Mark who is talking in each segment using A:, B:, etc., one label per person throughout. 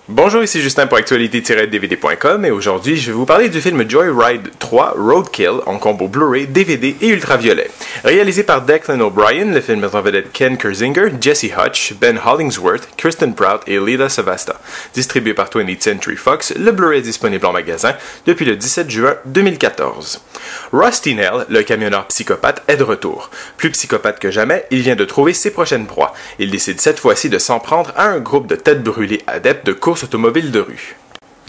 A: Bonjour, ici Justin pour actualité-dvd.com et aujourd'hui je vais vous parler du film Joyride 3 Roadkill en combo Blu-ray, DVD et ultraviolet. Réalisé par Declan O'Brien, le film met en vedette Ken Kirzinger, Jesse Hutch, Ben Hollingsworth, Kristen Prout et Lila Savasta. Distribué par 20th Century Fox, le Blu-ray est disponible en magasin depuis le 17 juin 2014. Rusty Nail, le camionneur psychopathe, est de retour. Plus psychopathe que jamais, il vient de trouver ses prochaines proies. Il décide cette fois-ci de s'en prendre à un groupe de têtes brûlées adeptes de course automobile de rue.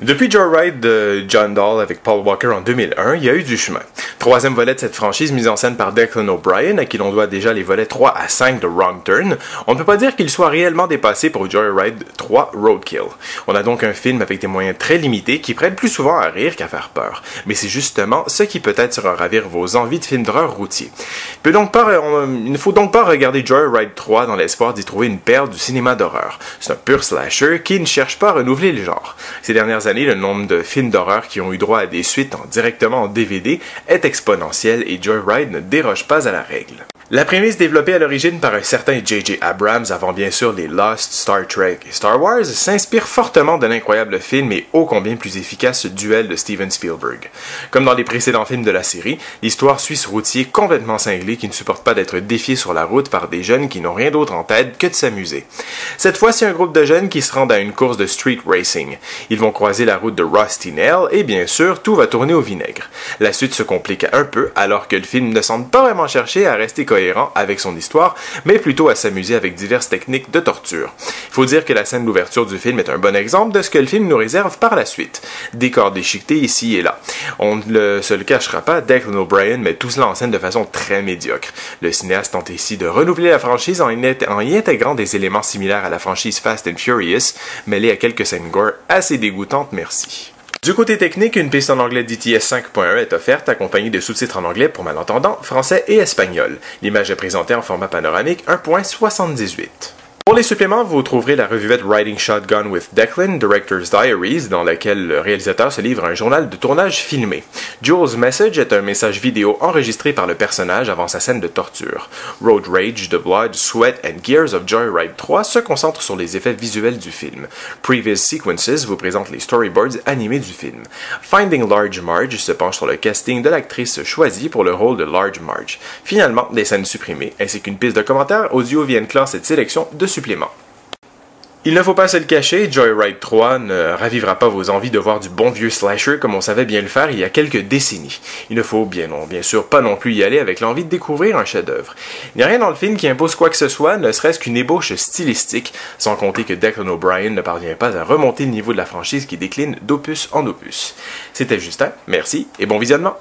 A: Depuis Joyride de John Dahl avec Paul Walker en 2001, il y a eu du chemin. Troisième volet de cette franchise mise en scène par Declan O'Brien, à qui l'on doit déjà les volets 3 à 5 de Wrong Turn, on ne peut pas dire qu'il soit réellement dépassé pour Joyride 3 Roadkill. On a donc un film avec des moyens très limités qui prête plus souvent à rire qu'à faire peur. Mais c'est justement ce qui peut-être sera ravir vos envies de films d'horreur routier. Il ne faut donc pas regarder Joyride 3 dans l'espoir d'y trouver une perle du cinéma d'horreur. C'est un pur slasher qui ne cherche pas à renouveler le genre. Ces dernières années, le nombre de films d'horreur qui ont eu droit à des suites directement en DVD est exponentiel et Joyride ne déroge pas à la règle. La prémisse développée à l'origine par un certain J.J. Abrams avant bien sûr les Lost, Star Trek et Star Wars s'inspire fortement de l'incroyable film et ô combien plus efficace duel de Steven Spielberg. Comme dans les précédents films de la série, l'histoire suit ce routier complètement cinglé qui ne supporte pas d'être défié sur la route par des jeunes qui n'ont rien d'autre en tête que de s'amuser. Cette fois, c'est un groupe de jeunes qui se rendent à une course de street racing. Ils vont croiser la route de Rusty Nail et bien sûr, tout va tourner au vinaigre. La suite se complique un peu alors que le film ne semble pas vraiment chercher à rester cohérent avec son histoire, mais plutôt à s'amuser avec diverses techniques de torture. Il faut dire que la scène d'ouverture du film est un bon exemple de ce que le film nous réserve par la suite. Décors déchiquetés ici et là. On ne se le cachera pas, Declan O'Brien met tout cela en scène de façon très médiocre. Le cinéaste tente ici de renouveler la franchise en y intégrant des éléments similaires à la franchise Fast and Furious, mêlés à quelques scènes gore assez dégoûtantes, merci. Du côté technique, une piste en anglais DTS 5.1 est offerte, accompagnée de sous-titres en anglais pour malentendants, français et espagnol. L'image est présentée en format panoramique 1.78. Pour les suppléments, vous trouverez la revuette Riding Shotgun with Declan, Director's Diaries, dans laquelle le réalisateur se livre un journal de tournage filmé. Jules' Message est un message vidéo enregistré par le personnage avant sa scène de torture. Road Rage, The Blood, Sweat and Gears of Joyride 3 se concentre sur les effets visuels du film. Previous Sequences vous présente les storyboards animés du film. Finding Large Marge se penche sur le casting de l'actrice choisie pour le rôle de Large Marge. Finalement, des scènes supprimées, ainsi qu'une piste de commentaires audio viennent clore cette sélection de suppléments. Il ne faut pas se le cacher, Joyride 3 ne ravivera pas vos envies de voir du bon vieux slasher comme on savait bien le faire il y a quelques décennies. Il ne faut bien sûr pas non plus y aller avec l'envie de découvrir un chef-d'œuvre. Il n'y a rien dans le film qui impose quoi que ce soit, ne serait-ce qu'une ébauche stylistique, sans compter que Declan O'Brien ne parvient pas à remonter le niveau de la franchise qui décline d'opus en opus. C'était Justin, merci et bon visionnement!